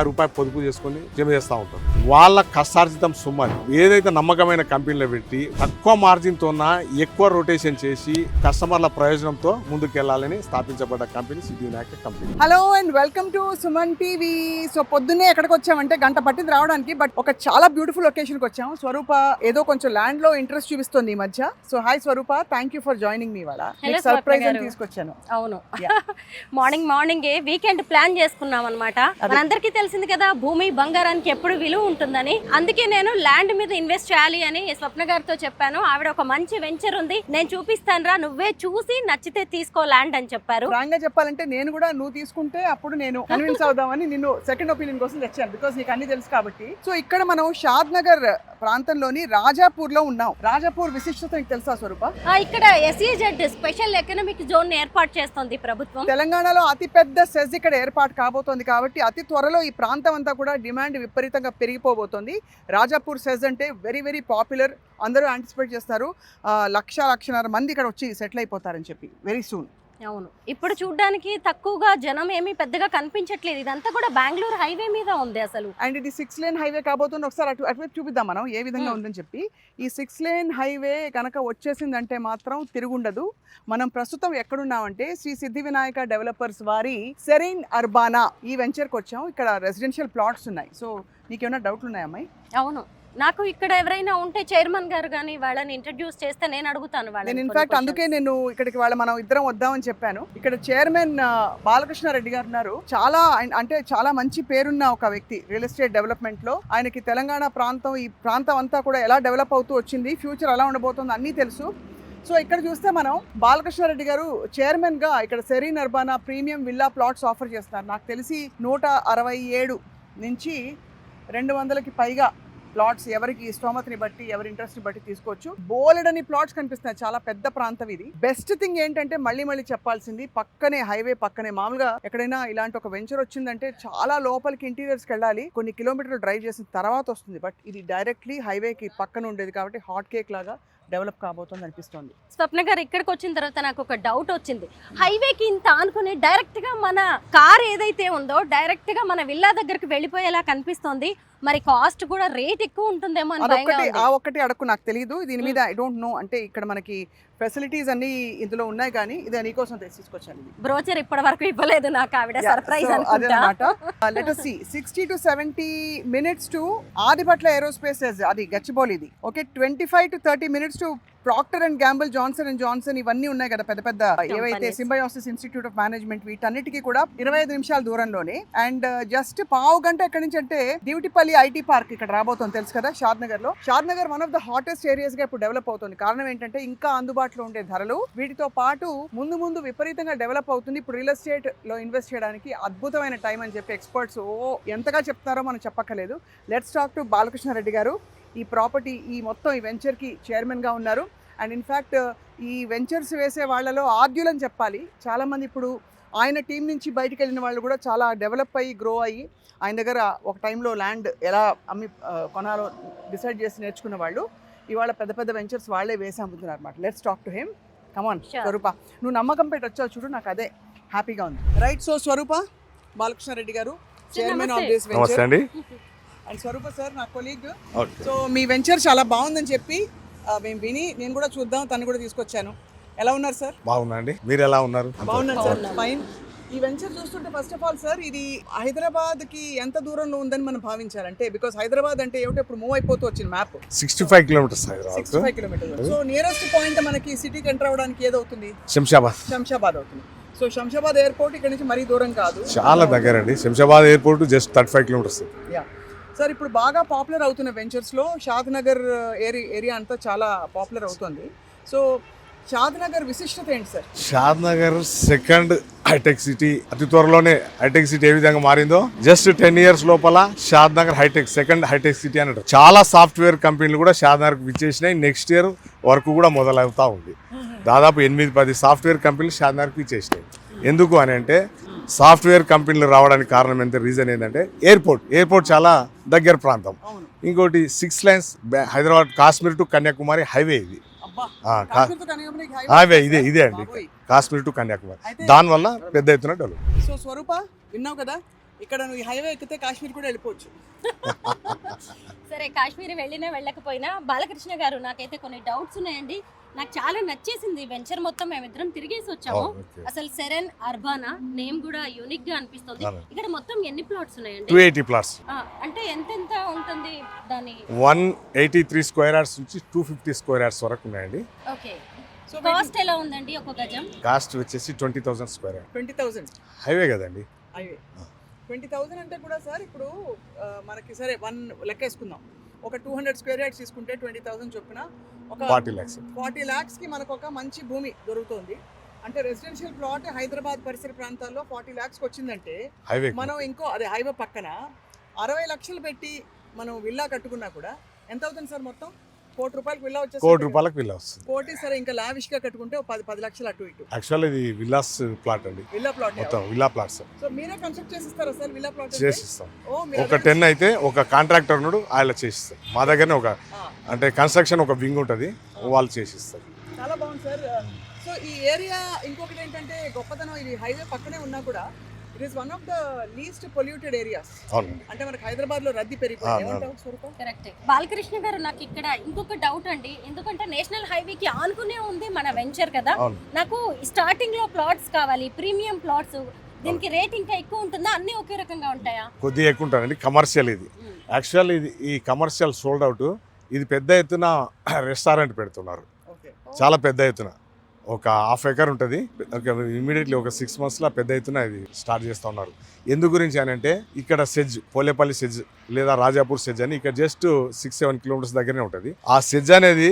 రూపాయి పొదుపు చేసుకొని జమ చేస్తూ ఉంటారు. వాళ్ళ కష్టార్జితం సొమ్మని ఏదైతే నమ్మకమైన కంపెనీలో పెట్టి తక్కువ మార్జిన్తో ఎక్కువ రొటేషన్ చేసి కస్టమర్ల ప్రయోజనంతో ముందుకెళ్లాలని స్థాపించబడ్డ company Siddhivinayak company. Hello and welcome to Suman TV. So పొద్దున్నే ఎక్కడికి వచ్చామంటే గంట పట్టింది రావడానికి, బట్ ఒక చాలా బ్యూటిఫుల్ లొకేషన్కి వచ్చాము. స్వరూప ఏదో కొంచెం ల్యాండ్ లో ఇంట్రెస్ట్ చూపిస్తుంది ఈ మధ్య. So hi Swaroopa, thank you for joining me. వాళ్ళ సర్ప్రైజ్ అని తీసుకొచ్చాను. అవును, మార్నింగ్ వీకెండ్ ప్లాన్ చేసుకున్నాం అనమాట. మనందరికీ తెలిసింది కదా, భూమి బంగారానికి ఎప్పుడు విలువ ఉంటుందని. అందుకే నేను ల్యాండ్ మీద ఇన్వెస్ట్ చేయాలి అని స్వప్న గారితో చెప్పాను. ఆవిడ ఒక మంచి వెంచర్ ఉంది, నేను చూపిస్తాను రా, నువ్వే చూసి నచ్చితే తీసుకో ల్యాండ్ అని చెప్పారు. ఫ్రాంక్ గా చెప్పాలంటే నేను కూడా నువ్వు తీసుకుంటే అప్పుడు నేను కన్విన్స్ అవుదామని నిన్ను సెకండ్ ఒపీనియన్ కోసం తెచ్చాను, బికాస్ నీకు అన్ని తెలుసు కాబట్టి. సో ఇక్కడ మనం షాద్ నగర్ ప్రాంతంలోని రాజాపూర్ లో ఉన్నాం. రాజాపూర్ విశిష్టత నీకు తెలుసా స్వరూప? ఇక్కడ SEZ స్పెషల్ ఎకనామిక్ జోన్ ఏర్పాటు చేస్తుంది ప్రభుత్వం. తెలంగాణలో అతి పెద్ద సెజ్ ఇక్కడ ఏర్పాటు కాబోతోంది కాబట్టి అతి త్వరలో ఈ ప్రాంతం అంతా కూడా డిమాండ్ విపరీతంగా పెరిగిపోబోతోంది. రాజాపూర్ సెజ్ అంటే వెరీ వెరీ పాపులర్. అందరూ యాంటిసిపేట్ చేస్తారు 1,00,000 మంది ఇక్కడ వచ్చి సెటిల్ అయిపోతారని చెప్పి వెరీ సూన్. అవును, ఇప్పుడు చూడడానికి తక్కువగా జనం ఏమీ పెద్దగా కనిపించట్లేదు. ఇదంతా కూడా బెంగళూరు హైవే మీద ఉంది అసలు. అండ్ ఇది 6 లేన్ హైవే కాబోతుంది. ఒకసారి అటువైపు చూపిద్దాం మనం ఏ విధంగా ఉందని చెప్పి. ఈ 6 లేన్ హైవే కనుక వచ్చేసిందంటే మాత్రం తిరుగుండదు. మనం ప్రస్తుతం ఎక్కడున్నామంటే శ్రీ సిద్ధి వినాయక డెవలపర్స్ వారి సెరీన్ అర్బానా ఈ వెంచర్కి వచ్చాం. ఇక్కడ రెసిడెన్షియల్ ప్లాట్స్ ఉన్నాయి. సో నీకేమైనా డౌట్లు ఉన్నాయా అమ్మాయి? అవును, నాకు ఇక్కడ ఎవరైనా ఉంటే చైర్మన్ గారు కానీ వాళ్ళని ఇంట్రడ్యూస్ చేస్తే నేను అడుగుతాను వాళ్ళని. నేను ఇన్ఫాక్ట్ అందుకే నేను ఇక్కడికి మనం ఇద్దరం వద్దామని చెప్పాను. ఇక్కడ చైర్మన్ బాలకృష్ణారెడ్డి గారు ఉన్నారు. చాలా మంచి పేరున్న ఒక వ్యక్తి రియల్ ఎస్టేట్ డెవలప్మెంట్ లో. ఆయనకి తెలంగాణ ప్రాంతం, ఈ ప్రాంతం అంతా కూడా ఎలా డెవలప్ అవుతూ వచ్చింది, ఫ్యూచర్ ఎలా ఉండబోతుంది అన్నీ తెలుసు. సో ఇక్కడ చూస్తే మనం బాలకృష్ణారెడ్డి గారు చైర్మన్ గా ఇక్కడ Serene Urbana premium villa plots offer చేస్తున్నారు. నాకు తెలిసి 167 నుంచి 200కి పైగా ప్లాట్స్ ఎవరికి స్తోమతని బట్టి, ఎవరి ఇంట్రెస్ట్ని బట్టి తీసుకోవచ్చు. బోలెడని ప్లాట్స్ కనిపిస్తున్నాయి. చాలా పెద్ద ప్రాంతం ఇది. బెస్ట్ థింగ్ ఏంటంటే మళ్ళీ చెప్పాల్సింది, పక్కనే హైవే పక్కనే. మామూలుగా ఎక్కడైనా ఇలాంటి ఒక వెంచర్ వచ్చిందంటే చాలా లోపలికి ఇంటీరియర్స్కి వెళ్ళాలి, కొన్ని కిలోమీటర్లు డ్రైవ్ చేసిన తర్వాత వస్తుంది. బట్ ఇది డైరెక్ట్లీ హైవేకి పక్కన ఉండేది కాబట్టి హాట్ కేక్ లాగా డెవలప్ కాబోతుంది అనిపిస్తుంది. స్వప్న గారు ఇక్కడికి వచ్చిన తర్వాత నాకు ఒక డౌట్ వచ్చింది. హైవేకి ఇంత ఆనుకుని డైరెక్ట్ గా మన కార్ ఏదైతే ఉందో డైరెక్ట్ గా మన విల్లా దగ్గరికి వెళ్ళిపోయేలా కనిపిస్తోంది. మరి కాస్ట్ కూడా రేట్ ఎక్కువ ఉంటుందేమో అని భయంగా ఉంది. ఆ ఒక్కటి అడక్కు నాకు తెలియదు దీని మీద. I don't know. అంటే ఇక్కడ మనకి ఫెసిలిటీస్ అన్ని ఇందులో ఉన్నాయి, కానీ ఇది నీకోసం తీసుకొచ్చాను. బ్రోచర్ ఇప్పటి వరకు ఇవ్వలేదు నాకు, ఆవిడ సర్ప్రైజ్ అన్నమాట. Let us see 60 to 70 minutes to Adibatla aerospace, అది గచ్చిబౌలిది. Okay, 25 to 30 minutes to Procter and Gamble, Johnson and Johnson, ఇవన్నీ ఉన్నాయి కదా పెద్ద పెద్ద ఏవైతే సింబయోసిస్ ఇన్స్టిట్యూట్ ఆఫ్ మేనేజ్మెంట్, వీటన్నిటికీ కూడా 25 నిమిషాల దూరంలోనే. అండ్ జస్ట్ పావు గంట ఎక్కడి నుంచి అంటే దివిటిపల్లి ఐటీ పార్క్ ఇక్కడ రాబోతుంది, తెలుసు కదా షాద్ నగర్ లో. Shad Nagar one of the hottest areas గా ఇప్పుడు డెవలప్ అవుతుంది. కారణం ఏంటంటే ఇంకా అందుబాటులో ఉండే ధరలు, వీటితో పాటు ముందు విపరీతంగా డెవలప్ అవుతుంది. ఇప్పుడు రియల్ ఎస్టేట్ లో ఇన్వెస్ట్ చేయడానికి అద్భుతమైన టైం అని చెప్పి ఎక్స్పర్ట్స్ ఎంతగా చెప్తారో మనం చెప్పక్కర్లేదు. లెట్స్ టాక్ టు బాలకృష్ణారెడ్డి గారు. ఈ ప్రాపర్టీ, ఈ మొత్తం ఈ వెంచర్కి చైర్మన్గా ఉన్నారు. అండ్ ఇన్ఫ్యాక్ట్ ఈ వెంచర్స్ వేసే వాళ్ళలో ఆద్యులని చెప్పాలి. చాలామంది ఇప్పుడు ఆయన టీం నుంచి బయటికి వెళ్ళిన వాళ్ళు కూడా చాలా డెవలప్ అయ్యి గ్రో అయ్యి ఆయన దగ్గర ఒక టైంలో ల్యాండ్ ఎలా కొనాలో డిసైడ్ చేసి నేర్చుకున్న వాళ్ళు ఇవాళ పెద్ద పెద్ద వెంచర్స్ వాళ్ళే వేసి అమ్ముతున్నారు అనమాట. Let's talk to him. Come on Swaroopa, నువ్వు నమ్మకం పెట్టి వచ్చావు చూడు, నాకు అదే హ్యాపీగా ఉంది. Right, so Swaroopa Balakrishna Reddy garu, chairman of this venture. And Swaroopa sir నా కొలీగ్. సో మీ వెంచర్ చాలా బాగుందని చెప్పి మేము విని నేను కూడా చూద్దాం, తను కూడా తీసుకొచ్చాను. ఎలా ఉన్నారు సార్? బాగున్నాండి, మీరు ఎలా ఉన్నారు? బాగున్నాను సార్, ఫైన్. ఈ వెంచర్ చూస్తుంటే ఫస్ట్ ఆఫ్ ఆల్ సార్, ఇది హైదరాబాద్ కి ఎంత దూరంలో ఉందని మనం భావించాలంటే, బికాస్ హైదరాబాద్ అంటే ఏమిటో ఇప్పుడు మూవ్ అయిపోతూ వచ్చింది map. 65 kilometres. 65 kilometres. So nearest point మనకి సిటీకి ఎంటర్ అవ్వడానికి ఏదవుతుంది? శంషాబాద్ అవుతుంది. సో శంషాబాద్ ఎయిర్పోర్ట్ ఇక్కడ నుంచి మరీ దూరం కాదు, చాలా దగ్గర అండి. Shamshabad airport just 35 kilometres. Yeah sir, ఇప్పుడు బాగా పాపులర్ అవుతున్న వెంచర్స్ లో షాద్ నగర్ ఏరియా అంతా చాలా పాపులర్ అవుతుంది. సో షాద్ నగర్ విశిష్టత ఏంటి సార్? షాద్ నగర్ సెకండ్ హైటెక్ సిటీ. అతి త్వరలోనే హైటెక్ సిటీ ఏ విధంగా మారిందో జస్ట్ 10 years లోపల షాద్ నగర్ సెకండ్ హైటెక్ సిటీ అన్నట్టు. చాలా సాఫ్ట్వేర్ కంపెనీలు కూడా షాద్ నగర్ విచ్చేసినాయి. నెక్స్ట్ ఇయర్ వర్క్ కూడా మొదలవుతా ఉంది. దాదాపు 8-10 సాఫ్ట్వేర్ కంపెనీలు షాద్ నగర్కి ఇచ్చేసినాయి. ఎందుకు అని అంటే సాఫ్ట్వేర్ కంపెనీలు రావడానికి కారణం ఎంత, రీజన్ ఏంటంటే ఎయిర్పోర్ట్ చాలా దగ్గర ప్రాంతం. ఇంకోటి 6 lanes Hyderabad Kashmir to Kanyakumari highway. ఇది హైవే ఇదే అండి, కాశ్మీర్ టు కన్యాకుమారి. దానివల్ల పెద్ద ఎత్తున డెవలప్. సో స్వరూప, విన్నావు కదా, ఇక్కడ నువ్వు ఈ హైవే ఎక్కితే కాశ్మీర్ కూడా వెళ్ళిపోవచ్చు. సరే కాశ్మీర్ వెళ్ళినా వెళ్ళకపోయినా బాలకృష్ణ గారు నాకైతే కొన్ని డౌట్స్ ఉన్నాయండి. నాకు చాలా నచ్చేసింది వెంచర్ మొత్తం. మేమిద్దరం తిరిగేసి వచ్చాము. అసలు సెరెన్ అర్బానా నేమ్ కూడా యూనిక్ గా అనిపిస్తుంది. ఇక్కడ మొత్తం ఎన్ని ప్లాట్స్ ఉన్నాయండి? 280 ప్లాట్స్. అంటే ఎంత ఉంటుంది దాని? 183 స్క్వేర్ యార్డ్స్ నుంచి 250 స్క్వేర్ యార్డ్స్ వరకు ఉన్నాయండి. ఓకే. సో కాస్ట్ ఎలా ఉందండి ఒక గజం? కాస్ట్ వచ్చేసి 20,000 స్క్వేర్ యార్డ్. 20,000 హైవే కదండి. హైవే 20,000 అంటే కూడా సార్ ఇప్పుడు మనకి సరే 1 లెక్క వేసుకుందాం. ఒక 200 స్క్వేర్ యార్డ్స్ తీసుకుంటే 20,000 చొప్పున ఒక 40 lakhs కి మనకు ఒక మంచి భూమి దొరుకుతుంది. అంటే రెసిడెన్షియల్ ప్లాట్ హైదరాబాద్ పరిసర ప్రాంతాల్లో 40 lakhs వచ్చిందంటే మనం ఇంకో అదే హైవే పక్కన 60 లక్షలు పెట్టి మనం విల్లా కట్టుకున్నా కూడా ఎంత అవుతుంది సార్? మొత్తం ₹1,00,00,000 విల్లా వచ్చేసి ₹1,00,00,000 విల్లా వస్తుంది. కోటి సరే ఇంకా లావిష్ గా కట్టుకుంటే 10 లక్షలు అటు ఇటు. యాక్చువల్ ఇది విల్లాస్ ప్లాట్ అండి. విల్లా ప్లాట్ మొత్తం విల్లా ప్లాట్స్. సో మీరే కన్స్ట్రక్ట్ చేసిస్తారా సార్ విల్లా ప్లాట్? చేసిస్తాం. ఒక 10 అయితే ఒక కాంట్రాక్టర్ ఉన్నాడు, ఆయన చేసిస్తాం. మా దగ్గరనే ఒక అంటే కన్స్ట్రక్షన్ ఒక వింగ్ ఉంటుంది, వాళ్ళు చేసిస్తారు. చాలా బాగుంది సార్. సో ఈ ఏరియా ఇంకొకటి ఏంటంటే గొప్పతనం, ఇది హైవే పక్కనే ఉన్నా కూడా it is one of the least polluted areas. అవునండి. అంటే మనకి హైదరాబాద్ లో రద్దీ పెరిగిపోయింది. కరెక్ట్. బాలకృష్ణ గారు నాకు ఇక్కడ ఇంకొక డౌట్ అండి. ఎందుకంటే నేషనల్ హైవే కి ఆనుకునే ఉంది మన వెంచర్ కదా. నాకు స్టార్టింగ్ లో ప్లాట్స్ కావాలి, ప్రీమియం ప్లాట్స్. దీనికి రేట్ ఇంకా ఎక్కువ ఉంటుందా? అన్ని ఒకే రకంగా ఉంటాయా? కొద్దిగా ఎక్కువ ఉంటాయండి. కమర్షియల్ ఇది. యాక్చువల్ ఇది ఈ కమర్షియల్ సోల్డ్ అవుట్. ఇది పెద్ద ఎత్తున రెస్టారెంట్ పెడుతున్నారు, చాలా పెద్ద ఎత్తున. ఒక 1/2 acre ఉంటుంది. ఇమీడియట్లీ ఒక 6 monthsలో పెద్ద ఎత్తున ఇది స్టార్ట్ చేస్తూ ఉన్నారు. ఎందు గురించి అని అంటే ఇక్కడ సెజ్, పోలేపల్లి సెజ్ లేదా రాజాపూర్ సెజ్ అని ఇక్కడ జస్ట్ 6-7 kilometers దగ్గరనే ఉంటుంది. ఆ సెజ్ అనేది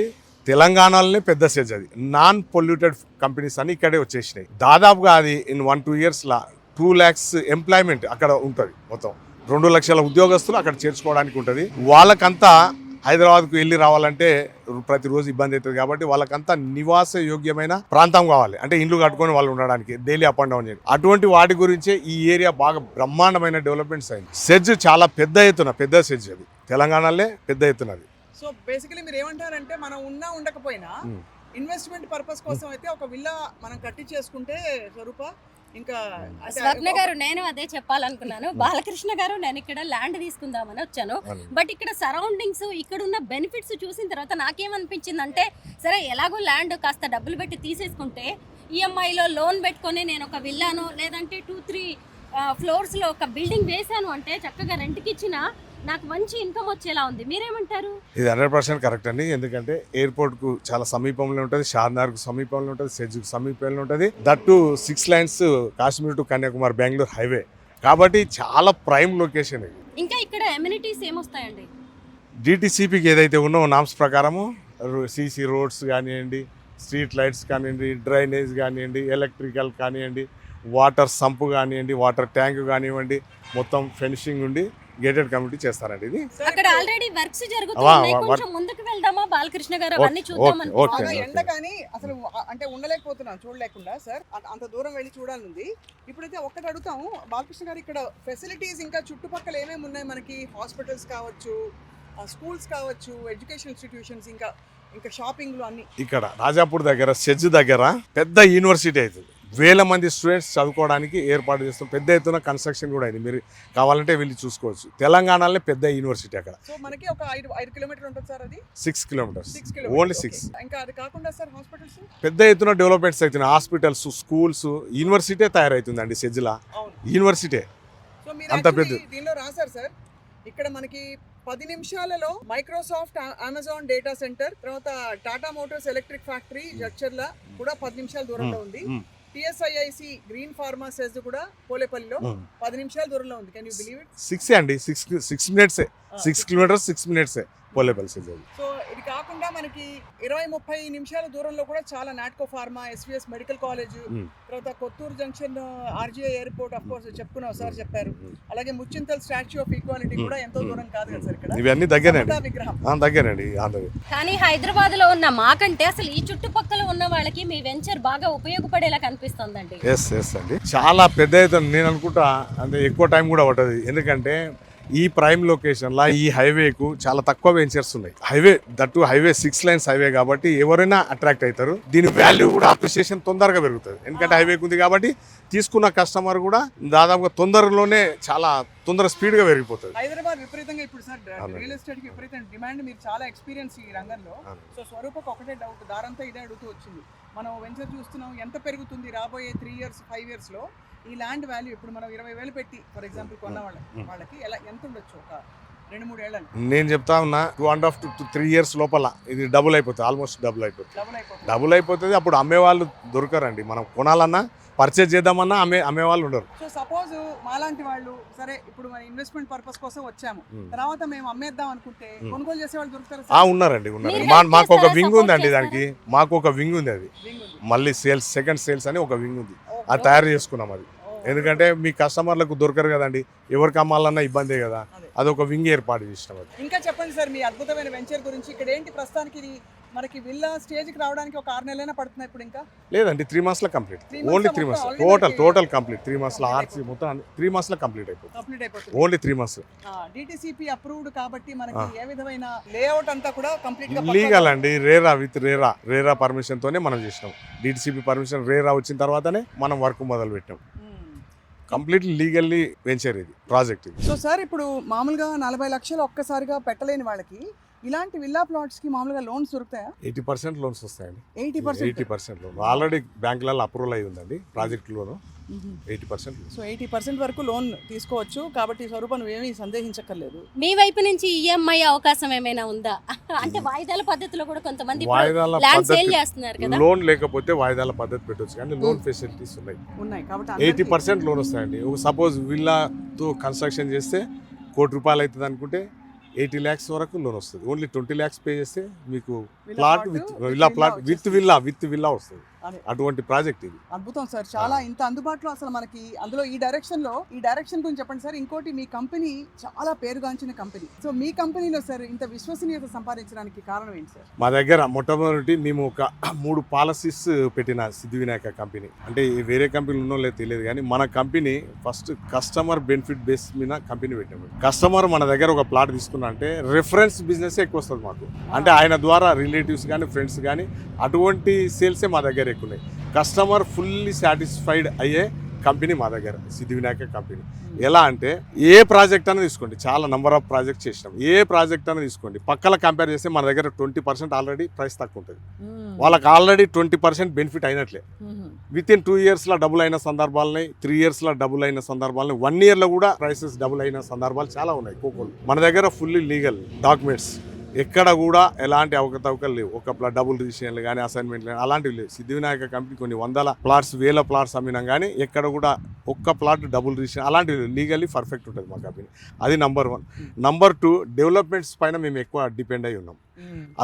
తెలంగాణలోనే పెద్ద సెజ్. అది నాన్ పొల్యూటెడ్ కంపెనీస్ అని ఇక్కడే వచ్చేసినాయి. దాదాపుగా అది ఇన్ 1-2 yearsలో 2 lakhs ఎంప్లాయ్మెంట్ అక్కడ ఉంటుంది. మొత్తం 2 లక్షల ఉద్యోగస్తులు అక్కడ చేర్చుకోవడానికి ఉంటుంది. వాళ్ళకంతా హైదరాబాద్కు వెళ్ళి రావాలంటే ప్రతిరోజు ఇబ్బంది అవుతుంది. కాబట్టి వాళ్ళకంతా నివాస యోగ్యమైన ప్రాంతం కావాలి. అంటే ఇండ్లు కట్టుకొని వాళ్ళు ఉండడానికి, డైలీ అప్ అండ్ డౌన్ చేయాలి. అటువంటి వాటి గురించే ఈ ఏరియా బాగా బ్రహ్మాండమైన డెవలప్మెంట్స్ అయింది. సెజ్ చాలా పెద్ద ఎత్తున, పెద్ద సెజ్ అది తెలంగాణలో పెద్ద ఎత్తున అది. సో బేసికలీ మీరు ఏమంటారంటే మనం ఉండకపోయినా ఇన్వెస్ట్మెంట్ పర్పస్ కోసం అయితే ఒక విల్లా మనం కట్టి చేసుకుంటే స్వరూప ఇంకా స్వర్ణ గారు నేను అదే చెప్పాలనుకున్నాను. బాలకృష్ణ గారు నేను ఇక్కడ ల్యాండ్ తీసుకుందామని వచ్చాను. బట్ ఇక్కడ సరౌండింగ్స్, ఇక్కడ ఉన్న బెనిఫిట్స్ చూసిన తర్వాత నాకేమనిపించింది అంటే సరే ఎలాగో ల్యాండ్ కాస్త డబ్బులు పెట్టి తీసేసుకుంటే ఈఎంఐలో లోన్ పెట్టుకొని నేను ఒక విల్లాను లేదంటే 2-3 ఫ్లోర్స్లో ఒక బిల్డింగ్ వేసాను అంటే చక్కగా రెంట్కి ఇచ్చిన నాకు మంచి ఇన్కమ్ వచ్చేలా ఉంది. మీరేమంటారు? ఇది 100% కరెక్ట్ అండి. ఎందుకంటే ఎయిర్పోర్ట్కు చాలా సమీపంలో ఉంటుంది, షార్నార్కు సమీపంలో ఉంటుంది, సెజ్కు సమీపంలో ఉంటుంది. That 6 lanes Kashmir to Kanyakumari Bengaluru highway కాబట్టి చాలా ప్రైమ్ లొకేషన్ ఇది. ఇంకా ఇక్కడ ఎమ్యూనిటీస్ ఏమొస్తాయండి? డిటిసిపికి ఏదైతే ఉన్నో నామ్స్ ప్రకారము సిసి రోడ్స్ కానివ్వండి, స్ట్రీట్ లైట్స్ కానివ్వండి, డ్రైనేజ్ కానివ్వండి, ఎలక్ట్రికల్ కానివ్వండి, వాటర్ సంపు కానివ్వండి, వాటర్ ట్యాంక్ కానివ్వండి, మొత్తం ఫెన్సింగ్ ఉండి గేటెడ్ కమ్యూనిటీ చేస్తారండి. ఇది అక్కడ ఆల్రెడీ వర్క్స్ జరుగుతున్నాయి. కొంచెం ముందుకు వెళ్దామా బాలకృష్ణ గారు? అవన్నీ చూద్దామని. ఎండ కానీ అసలు అంటే ఉండలేకపోతున్నాం చూడలేకుండా సార్. అంత దూరం వెళ్ళి చూడాలని. ఇప్పుడైతే ఒక్కటి అడుగుతాము బాలకృష్ణ గారు, ఇక్కడ ఫెసిలిటీస్ ఇంకా చుట్టుపక్కల ఏమేమి ఉన్నాయి మనకి? హాస్పిటల్స్ కావచ్చు, స్కూల్స్ కావచ్చు, ఎడ్యుకేషన్ ఇన్స్టిట్యూషన్స్, ఇంకా షాపింగ్లు అన్ని. ఇక్కడ రాజాపూర్ దగ్గర సెజ్ దగ్గర పెద్ద యూనివర్సిటీ అవుతుంది. 1000 మంది స్టూడెంట్స్ చదువుకోవడానికి ఏర్పాటు చేస్తాం. పెద్ద ఎత్తున కన్స్ట్రక్షన్ కూడా అయింది. మీరు కావాలంటే వెళ్ళి చూసుకోవచ్చు. తెలంగాణలో పెద్ద యూనివర్సిటీ అక్కడ. సో మనకి ఒక 5 kilometers ఉంటుంది సార్. అది 6 kilometers. 6 kilometers. ఓన్లీ 6. ఇంకా అది కాకుండా సార్ హాస్పిటల్స్ పెద్ద ఎత్తున డెవలప్మెంట్స్ అవుతున్నాయి. హాస్పిటల్స్, స్కూల్స్, యూనివర్సిటీ తయారవుతుందండి సెజ్లా. యూనివర్సిటీ సో మీరు అంత పెద్ద. దీనిలో రాశారు సార్, ఇక్కడ మనకి 10 నిమిషాలలో మైక్రోసాఫ్ట్, అమెజాన్ డేటా సెంటర్, తర్వాత Tata Motors electric factory Jadcherla కూడా 10 నిమిషాల దూరంలో ఉంది. TSIIC గ్రీన్ ఫార్మా సెజ్ కూడా పోలేపల్లిలో 10 నిమిషాల దూరంలో ఉంది. Can you believe it? 6 అండి. 6 minutes, 6 kilometers, 6 minutes Polepalli SEZ. So ఇది కాకుండా మనకి 20-30 నిమిషాల దూరంలో కూడా చాలా Natco pharma, SVS medical college, తర్వాత Kothur junction RGI airport, of course చెప్పుకున్నాం సార్, చెప్పారు. అలాగే ముచ్చింతల్ స్టాచ్యూ ఆఫ్ ఈక్వాలిటీ కూడా ఎంతో దూరం కాదు కదా సార్ ఇక్కడ. ఇవన్నీ దగ్గరేనండి, విగ్రహం దగ్గరేనండి. కానీ హైదరాబాద్ లో ఉన్న మాకంటే అసలు ఈ చుట్టుపక్కల ఉన్న వాళ్ళకి మీ వెంచర్ బాగా ఉపయోగపడేలా కనిపిస్తుందండి. ఎస్ అండి. చాలా పెద్ద ఎత్తున నేను అనుకుంటా అంటే ఎక్కువ టైం కూడా పడుతుంది. ఎందుకంటే ఈ ప్రైమ్ లొకేషన్ లా ఈ హైవేకు చాలా తక్కువ వెంచర్స్ ఉన్నాయి. Highway that highway 6 lanes highway కాబట్టి ఎవరైనా అట్రాక్ట్ అవుతారు. దీని వాల్యూ కూడా అప్రిషియేషన్ తొందరగా పెరుగుతుంది. ఎందుకంటే హైవేకి ఉంది కాబట్టి తీసుకున్న కస్టమర్ కూడా దాదాపుగా తొందరలోనే చాలా స్పీడ్ గా పెరిగిపోతుంది. హైదరాబాద్ విపరీతంగా ఇప్పుడు సార్ రియల్ ఎస్టేట్ కి విపరీతం డిమాండ్. మీరు చాలా ఎక్స్పీరియన్స్ ఈ రంగంలో. సో స్వరూపకు ఒకటే డౌట్, దారంతా ఇదే అడుగుతూ వచ్చింది. మనం వెంచర్ చూస్తున్నాం, ఎంత పెరుగుతుంది రాబోయే 3 years 5 years లో ఈ ల్యాండ్ వాల్యూ? ఇప్పుడు మనం 20,000 పెట్టి ఫర్ ఎగ్జాంపుల్ కొన్న వాళ్ళకి ఎలా ఎంత ఉండొచ్చు ఒక 2-3 ఏళ్ళలో? నేను చెప్తా ఉన్నా 2.5 to 3 years లోపల ఇది డబుల్ అయిపోతుంది. ఆల్మోస్ట్ డబుల్ అయిపోతుంది. అప్పుడు అమ్మే వాళ్ళు దొరకరండి. మనం కొనాలన్నా పర్చేజ్ చేద్దామన్నా అమ్మే వాళ్ళు ఉండరు. సో సపోజ్ మాలాంటి వాళ్ళు సరే ఇప్పుడు మన ఇన్వెస్ట్మెంట్ పర్పస్ కోసం వచ్చాము, తర్వాత మేము అమ్మేద్దాం అనుకుంటే కొనుగోలు చేసే వాళ్ళు దొరుకుతారు? ఉన్నారండి. మాకు ఒక వింగ్ ఉందండి. దానికి మాకు ఒక వింగ్ ఉంది. అది మళ్ళీ సెకండ్ సేల్స్ అని ఒక వింగ్ ఉంది. అది తయారు చేసుకున్నాం. అది ఎందుకంటే మీ కస్టమర్లకు దొరకరు కదండి, ఎవరికి అమ్మాలన్నా ఇబ్బందే కదా. అదొక వింగ్ ఏర్పాటు చేసినాం. అది ఇంకా చెప్పండి సార్ మీ అద్భుతమైన వెంచర్ గురించి. ఇక్కడ ఏంటి ప్రస్తుతానికి ఇది మనకి విల్లా స్టేజ్ కి రావడానికి ఒక 6 నెలలైనా పడుతుంది. ఇప్పుడు ఇంకా లేదండి, 3 months లో complete. Only 3 months total complete. 3 months లో ఆర్సీ మొత్తం 3 months లో కంప్లీట్ అయిపోతుంది. Only 3 months. డిటిసిపి అప్రూవ్డ్ కాబట్టి మనకి ఏ విధమైన లేఅవుట్ అంతా కూడా కంప్లీట్ గా లీగల్ అండి. రేరా పర్మిషన్ తోనే మనం చేసినాం. డిటిసిపి పర్మిషన్ రేరా వచ్చిన తర్వాతనే మనం వర్క్ మొదలు పెట్టాం. కంప్లీట్లీ లీగల్లీ వెంచర్ ఇది ప్రాజెక్ట్ ఇది. సో సార్ ఇప్పుడు మామూలుగా 40 లక్షలు ఒక్కసారిగా పెట్టలేని వాళ్ళకి ఇలాంటి విల్లా ప్లాట్స్ కి మామూలుగా లోన్స్ దొరుకుతాయా? 80% లోన్స్ వస్తాయండి. 80% లోన్ ఆల్రెడీ బ్యాంకులలో అప్రూవల్ అయి ఉందండి. ప్రాజెక్ట్ లోను 80%. సో 80% వరకు లోన్ తీసుకోవచ్చు. కాబట్టి స్వరూపం ఏమీ సందేహించక్కర్లేదు. మీ వైపు నుంచి ఈఎంఐ అవకాశం ఏమైనా ఉందా? అంటే వాయిదాల పద్ధతిలో కూడా కొంతమంది వాయిదాల ల్యాండ్ సేల్ చేస్తున్నారు కదా. లోన్ లేకపోతే వాయిదాల పద్ధతి పెట్టొచ్చు, కానీ లోన్ ఫెసిలిటీస్ ఉన్నాయి కాబట్టి 80% లోన్ వస్తాయండి. సపోజ్ విల్లాతో కన్స్ట్రక్షన్ చేస్తే ₹1,00,00,000 అవుతుంది అనుకుంటే 80 lakhs వరకు లోన్ వస్తుంది. ఓన్లీ 20 lakhs పే చేస్తే మీకు ప్లాట్ విత్ విల్లా వస్తుంది. అటువంటి ప్రాజెక్ట్ ఇది. అద్భుతం సార్, చాలా ఇంత అందుబాటులో అసలు మనకి. అందులో ఈ డైరెక్షన్ గురించి చెప్పండి సార్. ఇంకోటి, మీ కంపెనీ చాలా పేరుగాంచిన కంపెనీ. సో మీ కంపెనీలో సార్ ఇంత విశ్వసనీయత సంపాదించడానికి కారణం ఏంటి సార్? మా దగ్గర మొట్టమొదటి మేము ఒక 3 పాలసీస్ పెట్టిన సిద్ధివినాయక కంపెనీ. అంటే వేరే కంపెనీలు ఉన్నో లేదు తెలియదు, కానీ మన company first customer benefit base మీద కంపెనీ పెట్టాము. కస్టమర్ మన దగ్గర ఒక ప్లాట్ తీసుకున్నా అంటే రెఫరెన్స్ బిజినెస్ ఎక్కువ వస్తుంది మాకు. అంటే ఆయన ద్వారా రిలేటివ్స్ కానీ ఫ్రెండ్స్ కానీ అటువంటి సేల్సే మా దగ్గర ఎక్కువ ఉన్నాయి. కస్టమర్ ఫుల్లీ సాటిస్ఫైడ్ అయ్యే కంపెనీ మా దగ్గర సిద్ధివినాయక కంపెనీ. ఎలా అంటే ఏ ప్రాజెక్ట్ అనేది తీసుకోండి, చాలా నంబర్ ఆఫ్ ప్రాజెక్ట్ చేసినాం. ఏ ప్రాజెక్ట్ అనేది తీసుకోండి, పక్కల కంపేర్ చేస్తే మన దగ్గర 20% ఆల్రెడీ ప్రైస్ తక్కువ ఉంటుంది. వాళ్ళకి ఆల్రెడీ 20% బెనిఫిట్ అయినట్లే. విత్ ఇన్ 2 years డబుల్ అయిన సందర్భాలని, 3 years డబుల్ అయిన సందర్భాలని, 1 year కూడా ప్రైసెస్ డబుల్ అయిన సందర్భాలు చాలా ఉన్నాయి. కోకోలు మన దగ్గర ఫుల్లీ లీగల్ డాక్యుమెంట్స్, ఎక్కడ కూడా ఎలాంటి అవకతవకలు లేవు. ఒక డబుల్ రిజిస్ట్రేషన్లు కానీ అసైన్మెంట్లు కానీ అలాంటివి లేవు. సిద్ధివినాయక కంపెనీ కొన్ని 100 ప్లాట్స్ 1000 ప్లాట్స్ అమ్మినాం, కానీ ఎక్కడ కూడా ఒక్క ప్లాట్ డబుల్ రిజిస్ట్రేషన్ అలాంటివి లీగల్లీ పర్ఫెక్ట్ ఉంటుంది మా కంపెనీ. అది నంబర్ 1. నంబర్ 2, డెవలప్మెంట్స్ పైన మేము ఎక్కువ డిపెండ్ అయి ఉన్నాం.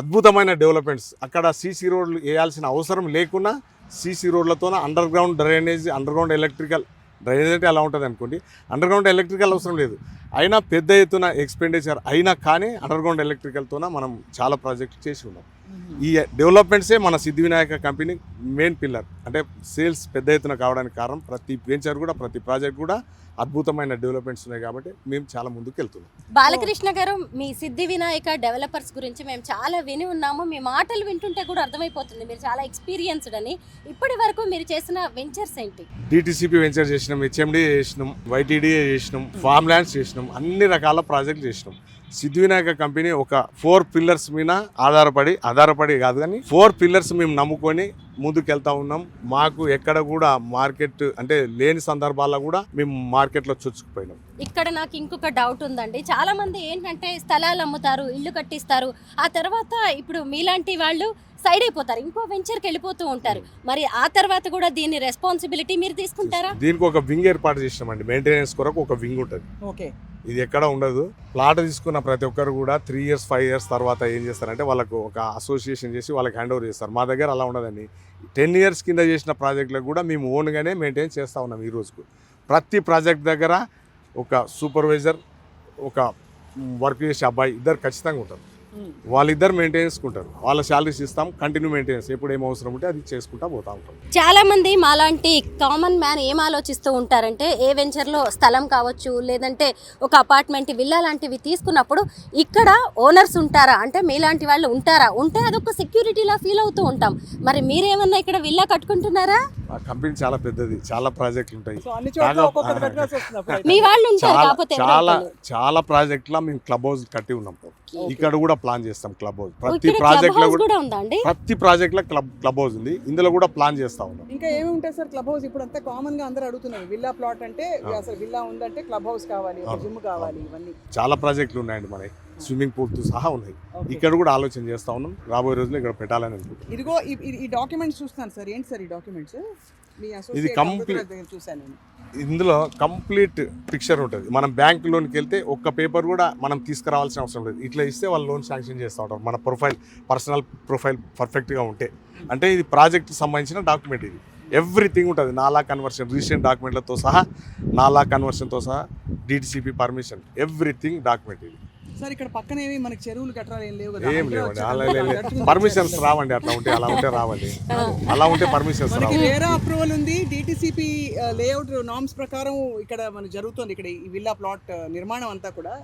అద్భుతమైన డెవలప్మెంట్స్. అక్కడ సీసీ రోడ్లు వేయాల్సిన అవసరం లేకున్నా సీసీ రోడ్లతో underground drainage, underground electrical drainage అంటే అలా ఉంటుంది అనుకోండి. అండర్ గ్రౌండ్ ఎలక్ట్రికల్ అవసరం లేదు, అయినా పెద్ద ఎత్తున ఎక్స్పెండిచర్ అయినా కానీ అండర్ గ్రౌండ్ ఎలక్ట్రికల్తోన మనం చాలా ప్రాజెక్టులు చేసి ఉన్నాం. ఈ డెవలప్మెంట్సే మన సిద్ధివినాయక కంపెనీ మెయిన్ పిల్లర్. అంటే సేల్స్ పెద్ద ఎత్తున కావడానికి కారణం ప్రతి వెంచర్ కూడా, ప్రతి ప్రాజెక్ట్ కూడా అద్భుతమైన డెవలప్మెంట్స్ ఉన్నాయి కాబట్టి మేము చాలా ముందుకు వెళ్తున్నాం. బాలకృష్ణ గారు, మీ సిద్ధి వినాయక డెవలపర్స్ గురించి మేము చాలా విని ఉన్నాము. మీ మాటలు వింటుంటే కూడా అర్థమైపోతుంది మీరు చాలా ఎక్స్పీరియన్స్డ్ అని. ఇప్పటి వరకు మీరు చేసిన వెంచర్స్ ఏంటి? డిటిసిపి వెంచర్ చేసినాం, హెచ్ఎండి చేసినాం, వైటీడీఏ చేసినాం, ఫార్మ్ ల్యాండ్స్ చేసినాం, అన్ని రకాల ప్రాజెక్టులు చేసినాం. సిద్ధివినాయక కంపెనీ ఒక 4 pillars మీద ఆధారపడి కాదు కానీ 4 pillars మేము నమ్ముకొని ముందుకు వెళ్తా ఉన్నాం. మాకు ఎక్కడ కూడా మార్కెట్ అంటే లేని సందర్భాల్లో కూడా మేము మార్కెట్లో చొచ్చుకుపోయినాం. ఇక్కడ నాకు ఇంకొక డౌట్ ఉందండి. చాలా మంది ఏంటంటే స్థలాలు అమ్ముతారు, ఇల్లు కట్టిస్తారు, ఆ తర్వాత ఇప్పుడు మీలాంటి వాళ్ళు సైడ్ అయిపోతారు, ఇంకో వెంచర్కి వెళ్ళిపోతూ ఉంటారు. మరి ఆ తర్వాత కూడా దీని రెస్పాన్సిబిలిటీ మీరు తీసుకుంటారా? దీనికి ఒక వింగ్ ఏర్పాటు చేసినామండి. మెయింటెనెన్స్ కొరకు ఒక వింగ్ ఉంటుంది. ఓకే, ఇది ఎక్కడ ఉండదు. ప్లాట్ తీసుకున్న ప్రతి ఒక్కరు కూడా 3 years 5 years తర్వాత ఏం చేస్తారంటే వాళ్ళకు ఒక అసోసియేషన్ చేసి వాళ్ళకి హ్యాండ్ ఓవర్ చేస్తారు. మా దగ్గర అలా ఉండదండి. 10 years కింద చేసిన ప్రాజెక్టులకు కూడా మేము ఓన్గానే మెయింటైన్ చేస్తూ ఉన్నాం. ఈ రోజుకు ప్రతి ప్రాజెక్ట్ దగ్గర ఒక సూపర్వైజర్, ఒక వర్క్ చేసే అబ్బాయి, ఇద్దరు ఖచ్చితంగా ఉంటారు. వాళ్ళిద్దరు మెయింటైన్ చేసుకుంటారు. వాళ్ళ శాలరీస్ ఇస్తాం, కంటిన్యూ మెయింటెనెన్స్ ఎప్పుడు ఏం అవసరం ఉంటే అది చేసుకుంటా పోతా ఉంటాం. చాలా మంది మాలాంటి కామన్ మ్యాన్ ఏం ఆలోచిస్తూ ఉంటారంటే ఏ వెంచర్లో స్థలం కావచ్చు లేదంటే ఒక అపార్ట్మెంట్ విల్లా లాంటివి తీసుకున్నప్పుడు ఇక్కడ ఓనర్స్ ఉంటారా అంటే మీలాంటి వాళ్ళు ఉంటారా, ఉంటే అదొక సెక్యూరిటీలా ఫీల్ అవుతూ ఉంటాం. మరి మీరేమన్నా ఇక్కడ విల్లా కట్టుకుంటున్నారా? ఆ కంపెనీ చాలా పెద్దది, చాలా ప్రాజెక్టులు ఉంటాయి. సో అన్ని చోట్ల ఒక్కొక్కటి కట్టాల్సి వస్తుంది అప్పుడు. మీ వాళ్ళు ఉంటారు కాకపోతే చాలా ప్రాజెక్టులో మేము క్లబ్ హౌస్ కట్టి ఉన్నాం. ఇక్కడ కూడా ప్లాన్ చేస్తాం క్లబ్ హౌస్. ప్రతి ఇక్కడ ప్రాజెక్ట్ లో క్లబ్ హౌస్ కూడా ఉందా అండి? ప్రతి ప్రాజెక్ట్ లో క్లబ్ హౌస్ ఉంది. ఇందులో కూడా ప్లాన్ చేస్తా ఉన్నాం. ఇంకా ఏమి ఉంటాయి సార్ క్లబ్ హౌస్? ఇప్పుడు అంతా కామన్ గా అందరూ అడుగుతున్నారు విల్లా ప్లాట్ అంటే అసలు విల్లా ఉందంటే క్లబ్ హౌస్ కావాలి, ఒక జిమ్ కావాలి, ఇవన్నీ చాలా ప్రాజెక్టులు ఉన్నాయండి మనకి, స్విమ్మింగ్ పూల్ తో సహా ఉన్నాయి. ఇక్కడ కూడా ఆలోచన చేస్తా ఉన్నాం, రాబోయే రోజుల్లో ఇక్కడ పెట్టాలని అనుకుంటున్నాం. ఇదిగో ఈ డాక్యుమెంట్స్ చూస్తాను సార్. ఏంటి సార్ ఈ డాక్యుమెంట్స్? మీ ఇది అసోసియేట్ కంప్లీట్ దగ్గర చూసాను నేను. ఇందులో కంప్లీట్ పిక్చర్ ఉంటుంది. మనం బ్యాంక్ లోన్కి వెళ్తే ఒక్క పేపర్ కూడా మనం తీసుకురావాల్సిన అవసరం లేదు. ఇట్లా ఇస్తే వాళ్ళు లోన్ శాంక్షన్ చేస్తూ ఉంటారు. మన పర్సనల్ ప్రొఫైల్ పర్ఫెక్ట్గా ఉంటే. అంటే ఇది ప్రాజెక్ట్కి సంబంధించిన డాక్యుమెంట్. ఇది ఎవ్రీథింగ్ ఉంటుంది. నాలా కన్వర్షన్, రీసెంట్ డాక్యుమెంట్లతో సహా, నాలా కన్వర్షన్తో సహా, DTCP పర్మిషన్, ఎవ్రీథింగ్ డాక్యుమెంట్ ఇది. సార్ ఇక్కడ పక్కన ఏమి మనకి చెరువులు కట్టాలి ఏం లేవు కదా? ఏం లేవండి, అలా పర్మిషన్స్ రావండి. అట్లా ఉంటే అలా ఉంటే రావండి. అలా ఉంటే పర్మిషన్స్ మనకి రావు. వేరే అప్రూవల్ ఉంది. DTCP లేఅవుట్ నామ్స్ ప్రకారం ఇక్కడ మనకి జరుగుతుంది. ఇక్కడ ఈ విల్లా ప్లాట్ నిర్మాణం అంతా కూడా.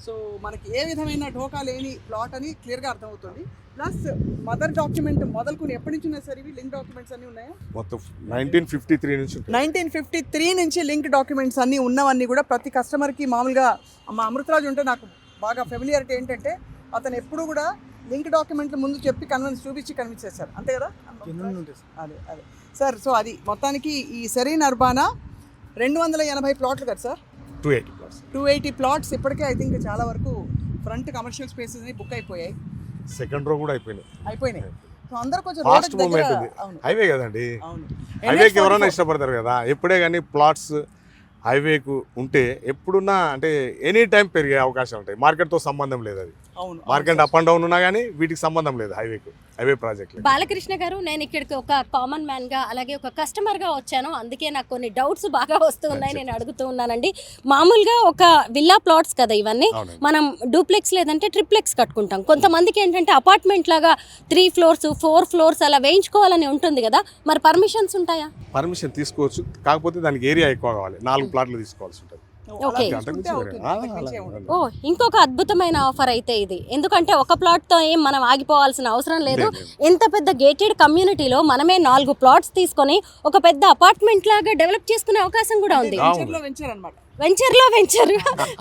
సో మనకి ఏ విధమైన ఢోకా లేని ప్లాట్ అని క్లియర్గా అర్థమవుతుంది. ప్లస్ మదర్ డాక్యుమెంట్ మొదలుకొని ఎప్పటి నుంచి ఉన్నాయి సార్ ఇవి? లింక్ డాక్యుమెంట్స్ అన్ని ఉన్నాయా? మొత్తం 1953 నుంచి ఉంటాయి. 1953 నుంచి లింక్ డాక్యుమెంట్స్ అన్ని ఉన్నవన్నీ కూడా ప్రతి కస్టమర్కి మామూలుగా మా అమృతరాజు ఉంటే నాకు బాగా ఫెమిలియారిటీ ఏంటంటే అతను ఎప్పుడు కూడా లింక్ డాక్యుమెంట్లు ముందు చెప్పి చూపించి కన్విన్స్ చేశారు. అంతే కదా? అదే సార్. సో అది మొత్తానికి ఈ సెరీన్ అర్బానా 280 ప్లాట్లు కదా సార్? 280 ప్లాట్స్. 280 ప్లాట్స్ ఇప్పటికే ఐ థింక్ చాలా వరకు ఫ్రంట్ కమర్షియల్ స్పేసెస్ బుక్ అయిపోయాయి. సెకండ్ రో కూడా అయిపోయినాయి. సో అందరూ కొంచెం ఫాస్ట్ మూవ్మెంట్ ఉంది. హైవే కదండి, హైవేకి ఎవరైనా ఇష్టపడతారు కదా. ఎప్పుడే కానీ ప్లాట్స్ హైవేకు ఉంటే ఎప్పుడున్నా అంటే ఎనీ టైం పెరిగే అవకాశం ఉంటాయి. మార్కెట్తో సంబంధం లేదు. అది మార్కెట్ అప్ అండ్ డౌన్ ఉన్నా కానీ వీటికి సంబంధం లేదు హైవే ప్రాజెక్ట్. బాలకృష్ణ గారు, నేను ఇక్కడికి ఒక కామన్ మ్యాన్ గా అలాగే ఒక కస్టమర్ గా వచ్చాను. అందుకే నాకు కొన్ని డౌట్స్ బాగా వస్తూ ఉన్నాయి, నేను అడుగుతూ ఉన్నానండి. మామూలుగా ఒక విల్లా ప్లాట్స్ కదా ఇవన్నీ, మనం డూప్లెక్స్ లేదంటే ట్రిప్లెక్స్ కట్టుకుంటాం. కొంతమందికి ఏంటంటే అపార్ట్మెంట్ లాగా 3 floors 4 floors అలా వేయించుకోవాలని ఉంటుంది కదా, మరి పర్మిషన్స్ ఉంటాయా? పర్మిషన్ తీసుకోవచ్చు, కాకపోతే దానికి ఏరియా ఎక్కువ కావాలి. 4 ప్లాట్లు తీసుకోవాల్సి ఉంటుంది. ఓకే. ఓ, ఇంకొక అద్భుతమైన ఆఫర్ అయితే ఇది. ఎందుకంటే ఒక ప్లాట్ తో ఏం మనం ఆగిపోవాల్సిన అవసరం లేదు. ఎంత పెద్ద గేటెడ్ కమ్యూనిటీలో మనమే 4 plots తీసుకొని ఒక పెద్ద అపార్ట్మెంట్ లాగా డెవలప్ చేసుకునే అవకాశం కూడా ఉంది. వెంచర్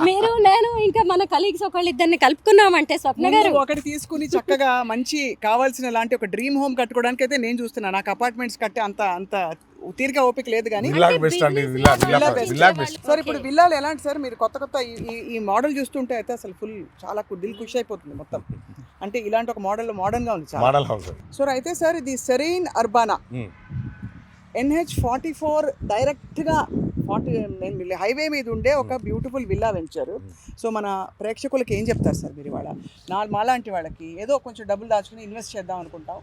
మీరు నేను ఇంకా మన కలీగ్స్ ఒకళ్ళిద్దరిని కలుపుకున్నామంటే స్వప్న గారు ఒకటి తీసుకుని చక్కగా మంచి కావాల్సిన లాంటి ఒక డ్రీమ్ హోమ్ కట్టుకోవడానికి అయితే నేను చూస్తున్నాను. నాకు అపార్ట్మెంట్స్ కట్టే అంత తీరిక ఓపిక లేదు. కానీ సార్ ఇప్పుడు విల్లాలు ఎలాంటి సార్? మీరు కొత్త ఈ మోడల్ చూస్తుంటే అయితే అసలు ఫుల్ చాలా దిల్ ఖుషి అయిపోతుంది మొత్తం. అంటే ఇలాంటి ఒక మోడర్న్ గా ఉంది సో అయితే సార్ ఇది సెరీన్ అర్బానా NH44 డైరెక్ట్గా హైవే మీద ఉండే ఒక బ్యూటిఫుల్ విల్లా వెంచర్. సో మన ప్రేక్షకులకి ఏం చెప్తారు సార్ మీరు? ఇవాళ మాలాంటి వాళ్ళకి ఏదో కొంచెం డబ్బులు దాచుకుని ఇన్వెస్ట్ చేద్దాం అనుకుంటాం,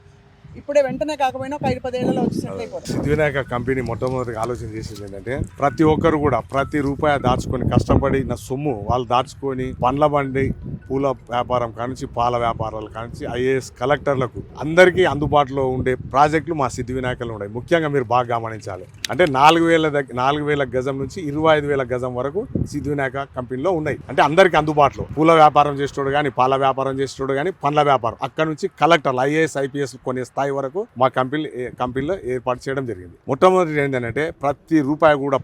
ఇప్పుడే వెంటనే కాకపోయినా ఒక 5-10 ఏళ్లలో వచ్చి సెటిల్ అయిపోతారు. సిద్ధివినాయక కంపెనీ మొట్టమొదటిగా ఆలోచన చేసింది ఏంటంటే ప్రతి ఒక్కరు కూడా ప్రతి రూపాయి దాచుకొని కష్టపడిన సొమ్ము వాళ్ళు దాచుకొని పండ్ల బండి, పూల వ్యాపారం కానించి పాల వ్యాపారాలు కానించి IAS కలెక్టర్లకు అందరికీ అందుబాటులో ఉండే ప్రాజెక్టులు మా సిద్ధివినాయకలో ఉన్నాయి. ముఖ్యంగా మీరు బాగా గమనించాలి. అంటే 4,000 గజం నుంచి 25,000 గజం వరకు సిద్ధివినాయక కంపెనీలో ఉన్నాయి. అంటే అందరికీ అందుబాటులో. పూల వ్యాపారం చేసేటోడు కానీ, పాల వ్యాపారం చేసేటోడు కానీ, పండ్ల వ్యాపారం, అక్కడ నుంచి కలెక్టర్లు IAS IPS కొనే స్థాయి వరకు మా కంపెనీలో ఏర్పాటు చేయడం జరిగింది. మొట్టమొదటి ఏంటంటే ప్రతి రూపాయి కూడా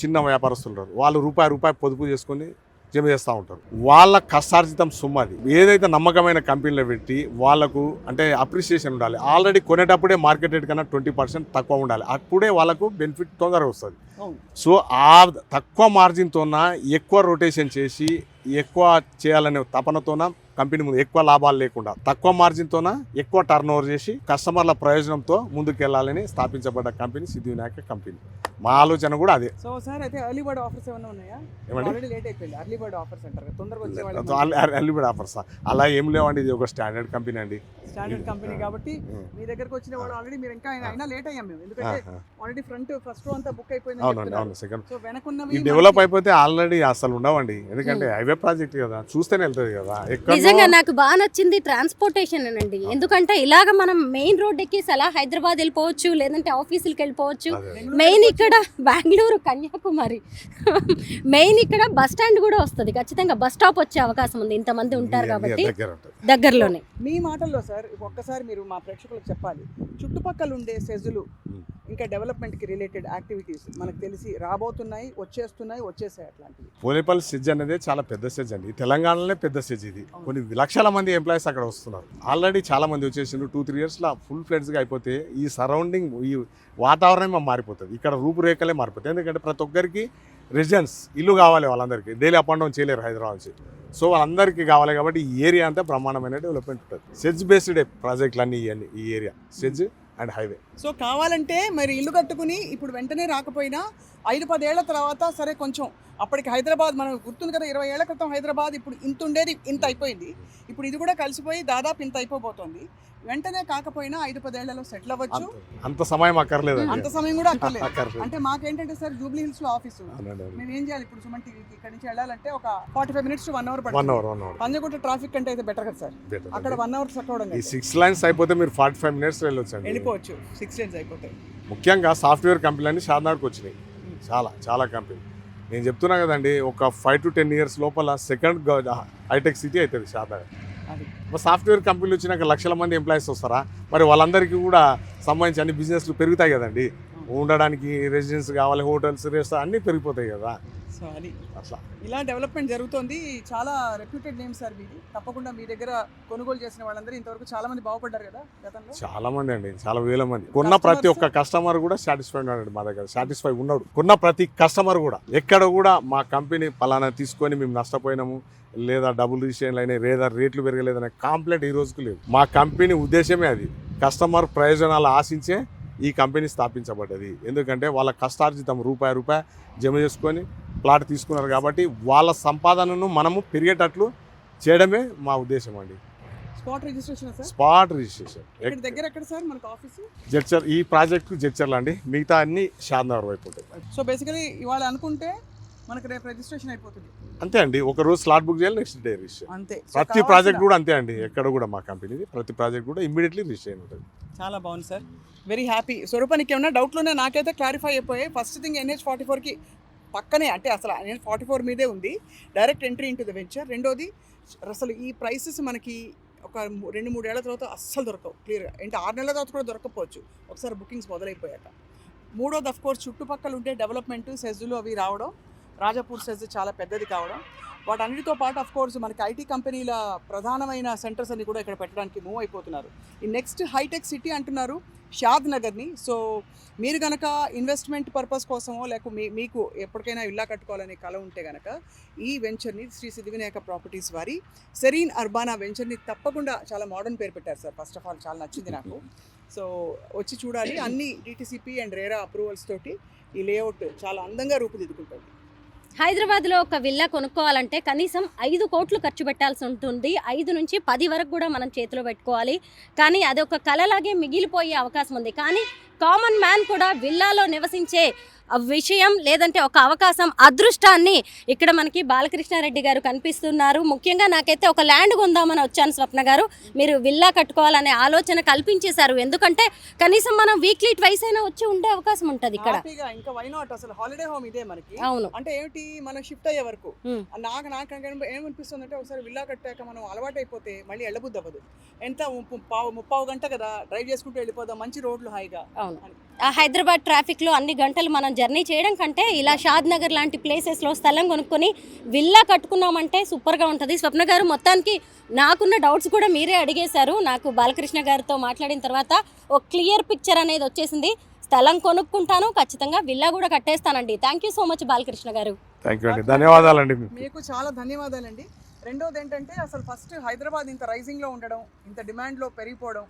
చిన్న వ్యాపారస్తులు వాళ్ళు రూపాయి పొదుపు చేసుకొని జమ చేస్తూ ఉంటారు. వాళ్ళ కష్టార్జితం సొమ్ము అది. ఏదైతే నమ్మకమైన కంపెనీలో పెట్టి వాళ్ళకు అంటే అప్రిసియేషన్ ఉండాలి. ఆల్రెడీ కొనేటప్పుడే మార్కెట్ రేట్ కన్నా 20% తక్కువ ఉండాలి. అప్పుడే వాళ్ళకు బెనిఫిట్ తొందరగా వస్తుంది. సో ఆ తక్కువ మార్జిన్తోన ఎక్కువ రొటేషన్ చేసి ఎక్కువ చేయాలనే తపనతోన కంపెనీ ముందు ఎక్కువ లాభాలు లేకుండా తక్కువ మార్జిన్తోన ఎక్కువ టర్న్ ఓవర్ చేసి కస్టమర్ల ప్రయోజనంతో ముందుకెళ్లాలని స్థాపించబడ్డ కంపెనీ సిద్ధివినాయక కంపెనీ. మా ఆలోచన కూడా అదే. సో సార్ అయితే ఎర్లీ బర్డ్ ఆఫర్స్ ఏమైనా ఉన్నాయా? ఏమండి? ఆల్రెడీ లేట్ అయిపోయింది. ఎర్లీ బర్డ్ ఆఫర్స్ అంటారు కదా, తొందరగా వచ్చే వాళ్ళు. అల్లిబడి ఆఫర్స్ అలా ఏం లేవండి, ఇది ఒక స్టాండర్డ్ కంపెనీ అండి. స్టాండర్డ్ కంపెనీ కాబట్టి మీ దగ్గరకు వచ్చిన వాళ్ళు ఆల్రెడీ మీరు ఇంకా అయినా లేట్ అయ్యాం మేము, ఎందుకంటే ఆల్రెడీ ఫస్ట్ రో అంతా బుక్ అయిపోయింది. అవునండి, అవును. సెకండ్ సో వెనకున్నవి ఈ డెవలప్ అయిపోతే ఆల్రెడీ అసలు ఉండవండి, ఎందుకంటే హైవే ప్రాజెక్ట్ కదా, చూస్తేనే వెళ్తుంది కదా. నిజంగా నాకు బాగా నచ్చింది ట్రాన్స్పోర్టేషన్ అండి. ఎందుకంటే ఇలాగ మనం మెయిన్ రోడ్ ఎక్కేసి అలా హైదరాబాద్ వెళ్ళిపోవచ్చు, లేదంటే ఆఫీసులకి వెళ్ళిపోవచ్చు. మెయిన్ ఇక్కడ బెంగళూరు, కన్యాకుమారి మెయిన్ ఇక్కడ బస్ స్టాండ్ కూడా వస్తుంది. ఖచ్చితంగా బస్ స్టాప్ వచ్చే అవకాశం ఉంది, ఇంతమంది ఉంటారు కాబట్టి దగ్గరలోనే. మీ మాటల్లో సార్ ఒక్కసారి మీరు మా ప్రేక్షకులకు చెప్పాలి, చుట్టుపక్కల ఉండే సెజులు ఇంకా డెవలప్మెంట్ కి రిలేటెడ్ యాక్టివిటీస్ మనకు తెలిసి రాబోతున్నాయి, వచ్చేసాయి. అట్లాంటివి పోలేపల్లి సెజ్ అనేది చాలా పెద్ద సెజ్ అండి, తెలంగాణలోనే పెద్ద సెజ్ ఇది. కొన్ని లక్షల మంది ఎంప్లాయీస్ అక్కడ వస్తున్నారు. ఆల్రెడీ చాలా మంది వచ్చేసిండ్రు. 2-3 yearsలో ఫుల్ ఫ్లెడ్జ్గా అయిపోతే ఈ సరౌండింగ్, ఈ వాతావరణం మారిపోతుంది. ఇక్కడ రూపురేఖలే మారిపోతాయి. ఎందుకంటే ప్రతి ఒక్కరికి రెసిడెన్స్ ఇల్లు కావాలి, వాళ్ళందరికీ డైలీ అప్ అండ్ డౌన్ చేయలేరు హైదరాబాద్ నుంచి. సో వాళ్ళందరికీ కావాలి కాబట్టి ఈ ఏరియా అంతా బ్రహ్మాండమైన డెవలప్మెంట్ ఉంటుంది. సెజ్ బేస్డ్ ప్రాజెక్టులు అన్నీ ఇవన్నీ ఈ area SEZ and highway. So కావాలంటే మరి ఇల్లు కట్టుకుని ఇప్పుడు వెంటనే రాకపోయినా 5-10 ఏళ్ల తర్వాత సరే కొంచెం అప్పటికి హైదరాబాద్ మనకు గుర్తుంది కదా, 20 ఏళ్ల క్రితం హైదరాబాద్ ఇప్పుడు ఇంత ఉండేది, ఇంత అయిపోయింది. ఇప్పుడు ఇది కూడా కలిసిపోయి దాదాపు ఇంత అయిపోబోతోంది. వెంటనే కాకపోయినా 5-10 ఏళ్లలో సెటిల్ అవ్వచ్చు. అంత సమయం అక్కర్లేదు, అంత సమయం కూడా అక్కర్లేదు. అంటే మాకేంటంటే సార్ జూబ్లీ హిల్స్ లో ఆఫీసు, మేము ఏం చేయాలి ఇప్పుడు సుమన్ టీవీకి ఇక్కడ నుంచి వెళ్ళాలంటే ఒక 45 minutes to 1 hour పడుతుంది. పంజగుట్ట ట్రాఫిక్ కంటే అయితే బెటర్ కదా సార్, అక్కడ 1 hour చక్కవడం. ఈ 6 lanes అయిపోతే మీరు 45 minutes వెళ్ళిపోవచ్చు. 6 lanes అయిపోతాయి. ముఖ్యంగా సాఫ్ట్వేర్ కంపెనీలన్నీ షాద్నగర్కి వచ్చినాయి, చాలా కంపెనీ. నేను చెప్తున్నా కదండి, ఒక 5 to 10 years లోపల సెకండ్ హైటెక్ సిటీ అవుతుంది షాద్నగర్. సాఫ్ట్వేర్ కంపెనీలు వచ్చినాక లక్షల మంది ఎంప్లాయీస్ వస్తారా, మరి వాళ్ళందరికీ కూడా సంబంధించి అన్ని బిజినెస్లు పెరుగుతాయి కదండి. ఉండడానికి రెసిడెన్స్ కావాలి, హోటల్స్, రెస్టారెంట్ అన్నీ పెరిగిపోతాయి కదా. సో అది అట్లా ఇలా డెవలప్మెంట్ జరుగుతుంది. చాలా రెప్యూటెడ్ నేమ్ సార్ మీది. తప్పకుండా మీ దగ్గర కొనుగోలు చేసిన వాళ్ళందరూ ఇంతవరకు చాలా మంది బాగుపడ్డారు కదా గతంలో. చాలా మంది అండి, చాలా వేల మంది. కొన్న ప్రతి ఒక్క కస్టమర్ కూడా సాటిస్ఫైడ్ ఉన్నాడు మా దగ్గర, సాటిస్ఫై ఉన్నాడు. కొన్న ప్రతి కస్టమర్ కూడా ఎక్కడ కూడా మా కంపెనీ పలానా తీసుకొని మేము నష్టపోయినాము, లేదా డబుల్ రిజిస్ట్రేషన్లు అయినాయి, లేదా రేట్లు పెరగలేదనే కాంప్లైంట్ ఈ రోజుకు లేదు. మా కంపెనీ ఉద్దేశమే అది, కస్టమర్ ప్రయోజనాలు ఆశించే ఈ కంపెనీ స్థాపించబడ్డది. ఎందుకంటే వాళ్ళ కష్టార్జితం రూపాయి జమ చేసుకొని ప్లాట్ తీసుకున్నారు కాబట్టి వాళ్ళ సంపాదనను మనము పెరిగేటట్లు చేయడమే మా ఉద్దేశం అండి. Spot registration sir? Spot registration. ఇక్కడ దగ్గర ఎక్కడ సార్ మనకు ఆఫీసు? జడ్చర్. ఈ ప్రాజెక్టు జడ్చర్లు అండి, మిగతా అన్ని షాద్నగర్ వైపు ఉంటాయి. సో బేసికలీ ఇవాళ అనుకుంటే మనకు రేపు రిజిస్ట్రేషన్ అయిపోతుంది. అంతే అండి, ఒక రోజు స్లాట్ బుక్ చేయాలి, నెక్స్ట్ డే రిజిస్ట్రేషన్. అంతే. ప్రతి ప్రాజెక్ట్ కూడా అంతే అండి, ఎక్కడ కూడా మా కంపెనీది ప్రతి ప్రాజెక్ట్ కూడా ఇమ్మీడియట్లీ రిజిస్ట్రేషన్ ఉంటుంది. చాలా బాగుంది సార్, వెరీ హ్యాపీ. స్వరూపానికి ఏమన్నా డౌట్లోనే నాకైతే క్లారిఫై అయిపోయాయి. ఫస్ట్ థింగ్ NH44కి పక్కనే, అంటే అసలు NH44 మీదే ఉంది direct entry into the venture. రెండోది అసలు ఈ ప్రైసెస్ మనకి ఒక 2-3 ఏళ్ల తర్వాత అస్సలు దొరకవు క్లియర్గా, అంటే 6 నెలల తర్వాత కూడా దొరకపోవచ్చు ఒకసారి బుకింగ్స్ మొదలైపోయాక. మూడోది అఫ్ కోర్స్ చుట్టుపక్కల ఉంటే డెవలప్మెంట్ సెజ్లు అవి రావడం, రాజాపూర్ సెజ్ చాలా పెద్దది కావడం, వాటన్నిటితో పాటు అఫ్ కోర్స్ మనకి ఐటీ కంపెనీల ప్రధానమైన సెంటర్స్ అన్ని కూడా ఇక్కడ పెట్టడానికి మూవ్ అయిపోతున్నారు. ఈ నెక్స్ట్ హైటెక్ సిటీ అంటున్నారు షాద్నగర్ని. సో మీరు కనుక ఇన్వెస్ట్మెంట్ పర్పస్ కోసమో లేక మీకు ఎప్పటికైనా ఇల్లా కట్టుకోవాలనే కళ ఉంటే కనుక ఈ వెంచర్ని శ్రీ సిద్ధివినాయక ప్రాపర్టీస్ వారి సెరీన్ అర్బానా వెంచర్ని తప్పకుండా, చాలా మోడర్న్ పేరు పెట్టారు సార్, ఫస్ట్ ఆఫ్ ఆల్ చాలా నచ్చింది నాకు. సో వచ్చి చూడాలి. అన్ని DTCP అండ్ రేరా అప్రూవల్స్ తోటి ఈ లేఅవుట్ చాలా అందంగా రూపుదిద్దుకుంటుంది. హైదరాబాద్లో ఒక విల్లా కొనుక్కోవాలంటే కనీసం 5 కోట్లు ఖర్చు పెట్టాల్సి ఉంటుంది. 5 నుంచి 10 వరకు కూడా మనం చేతిలో పెట్టుకోవాలి. కానీ అది ఒక కలలాగే మిగిలిపోయే అవకాశం ఉంది. కానీ కామన్ మ్యాన్ కూడా విల్లాలో నివసించే విషయం, లేదంటే ఒక అవకాశం, అదృష్టాన్ని ఇక్కడ మనకి బాలకృష్ణారెడ్డి గారు కనిపిస్తున్నారు. ముఖ్యంగా నాకైతే ఒక ల్యాండ్ కొందామని వచ్చాను స్వప్న గారు, మీరు విల్లా కట్టుకోవాలనే ఆలోచన కల్పించేశారు. ఎందుకంటే కనీసం మనం వీక్లీ ట్వైస్ అయినా వచ్చి ఉండే అవకాశం ఉంటుంది ఇక్కడ. ఇంకా వై నాట్, అసలు హాలిడే హోమ్ ఇదే మనకి. అవును. అంటే ఏమిటి, మనం షిఫ్ట్ అయ్యే వరకు నాకు ఏమనిపిస్తుంది అంటే ఒకసారి విల్లా కట్టాక మనం అలవాటు అయిపోతే మళ్ళీ వెళ్ళబుద్ధి అవ్వదు. ఎంత 30 గంట కదా డ్రైవ్ చేసుకుంటూ వెళ్ళిపోదాం, మంచి రోడ్లు హాయిగా. అవును. హైదరాబాద్ ట్రాఫిక్లో అన్ని గంటలు మనం జర్నీ చేయడం కంటే ఇలా షాద్నగర్ లాంటి ప్లేసెస్లో స్థలం కొనుక్కొని విల్లా కట్టుకున్నామంటే సూపర్గా ఉంటుంది. స్వప్న గారు, మొత్తానికి నాకున్న డౌట్స్ కూడా మీరే అడిగేశారు. నాకు బాలకృష్ణ గారితో మాట్లాడిన తర్వాత ఒక క్లియర్ పిక్చర్ అనేది వచ్చేసింది. స్థలం కొనుక్కుంటాను, ఖచ్చితంగా విల్లా కూడా కట్టేస్తానండి. Thank you so much Balakrishna garu. Thank you అండి, ధన్యవాదాలండి. మీకు చాలా ధన్యవాదాలండి. రెండోది ఏంటంటే అసలు ఫస్ట్ హైదరాబాద్ ఇంత రైజింగ్లో ఉండడం, ఇంత డిమాండ్లో పెరిగిపోవడం,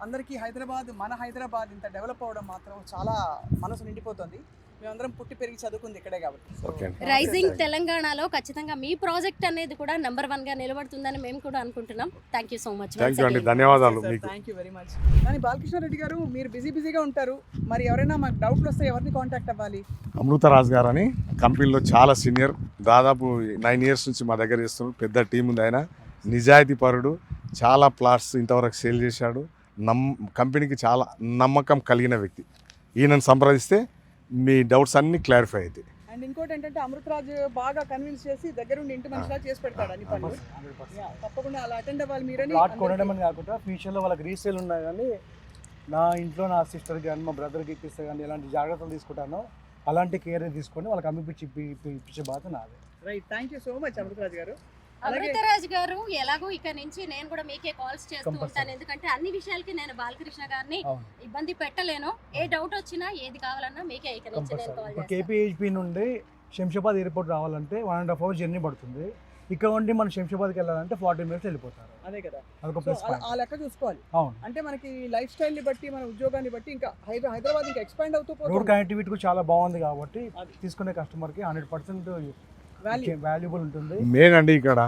అందరికీ హైదరాబాద్, మన హైదరాబాద్ ఇంత డెవలప్ అవ్వడం మాత్రం చాలా మనసు నిండిపోతుంది. మేమందరం పుట్టి పెరిగి చదువుకుంది ఇక్కడే కాబట్టి. ఓకే అండి. రైజింగ్ తెలంగాణలో ఖచ్చితంగా మీ ప్రాజెక్ట్ అనేది కూడా నెంబర్ 1 గా నిలబడుతుందని మేము కూడా అనుకుంటున్నాం. Thank you so much. Thank you అండి, ధన్యవాదాలు మీకు. Thank you very much. కానీ బాలకృష్ణారెడ్డి గారు మీరు బిజీగా ఉంటారు, మరి ఎవరైనా మాకు డౌట్లు వస్తే ఎవరిని కాంటాక్ట్ అవ్వాలి? అమృతరాజ్ గారు అని కంపెనీలో చాలా సీనియర్, దాదాపు 9 years నుంచి మా దగ్గర చేస్తున్నారు. పెద్ద టీం ఉంది. ఆయన నిజాయితీ పరుడు, చాలా ప్లాట్స్ ఇంతవరకు సేల్ చేశాడు. కంపెనీకి చాలా నమ్మకం కలిగిన వ్యక్తి. ఈయనను సంప్రదిస్తే మీ డౌట్స్ అన్ని క్లారిఫై అవుతాయి. అండ్ ఇంకోటి ఏంటంటే అమృతరాజ్ బాగా కన్విన్స్ చేసి దగ్గరుండి ఇంటి మనిషిలా చేసి పెడతాడు అన్ని పనులు. Yeah, తప్పకుండా అలా అటెండ్ అవ్వాలి మీరని. ప్లాట్ కొనడం అని కాకుండా ఫ్యూచర్లో వాళ్ళకి రీసేల్ ఉన్నా కానీ నా ఇంట్లో నా సిస్టర్కి కానీ మా బ్రదర్కి ఇప్పిస్తే కానీ ఎలాంటి జాగ్రత్తలు తీసుకుంటానో అలాంటి కేర్ తీసుకొని వాళ్ళకి ఇప్పించే బాధ్యత నాదే. Right, thank you so much Amritraj గారు. అమృతరాజ్ గారు ఎలాగో ఇక నుంచి నేను కూడా మీకే కాల్స్ చేస్తూ ఉంటాను, ఎందుకంటే అన్ని విషయాలకి నేను బాలకృష్ణ గారిని ఇబ్బంది పెట్టలేను. ఏ డౌట్ వచ్చినా ఏది కావాలన్నా మీకే ఇక నుంచి నేను కాల్ చేస్తాను. కేపీహెచ్పి నుండి శంషాబాద్ ఎయిర్పోర్ట్ రావాలంటే 1.5 hours జర్నీ పడుతుంది. ఇక్కడ ఉండి మనం శంషాబాద్కి వెళ్ళాలంటే 40 minutes వెళ్ళిపోతారు. అదే కదా, అదొక ప్లస్ ఆ లెక్క చూసుకోవాలి. అవును, అంటే మనకి లైఫ్ స్టైల్ని బట్టి మన ఉద్యోగాన్ని బట్టి ఇంకా హైదరాబాద్ ఇంకా ఎక్స్పాండ్ అవుతూ రోడ్ పోతుంది. కనెక్టివిటీ కూడా చాలా బాగుంది కాబట్టి తీసుకునే కస్టమర్కి 100% వాల్యుబుల్ ఉంటుంది. మెయిన్ అండి ఇక్కడ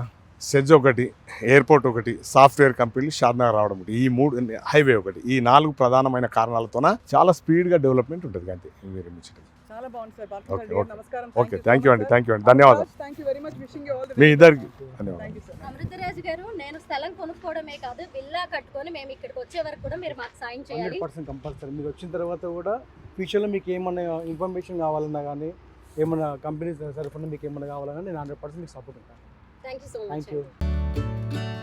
సెజ్ ఒకటి, ఎయిర్పోర్ట్ ఒకటి, సాఫ్ట్వేర్ కంపెనీలు షాద్నగర్ రావడం ఒకటి, ఈ 3 హైవే ఒకటి, ఈ 4 ప్రధానమైన కారణాలతోన చాలా స్పీడ్గా డెవలప్మెంట్ ఉంటుంది. అంతే వేరే ముచ్చట. చాలా బాగుంది సార్. ఓకే, బాలకృష్ణ గారు ఓకే. నమస్కారం. ఓకే, థ్యాంక్ యూ అండి, థ్యాంక్ యూ అండి, ధన్యవాదాలు. Thank you very much. Wishing you all the me best. ఇద్దరికి ధన్యవాదాలు. Thank you sir. అమృతరాజ్ గారు, నేను స్థలం కొనుక్కోవడమే కాదు, విల్లా కట్టుకొని మేము ఇక్కడికి వచ్చే వరకు కూడా మీరు మాకు సాయం చేయాలి. 100% కంపల్సరీ. మీరు వచ్చిన తర్వాత కూడా ఫ్యూచర్లో మీకు ఏమన్నా ఇన్ఫర్మేషన్ కావాలన్నా కానీ ఏమైనా కంపెనీ తరఫున మీకు ఏమైనా కావాలన్నా నేను 100% మీకు సపోర్ట్ ఉంటాను. Thank you so thank much. You.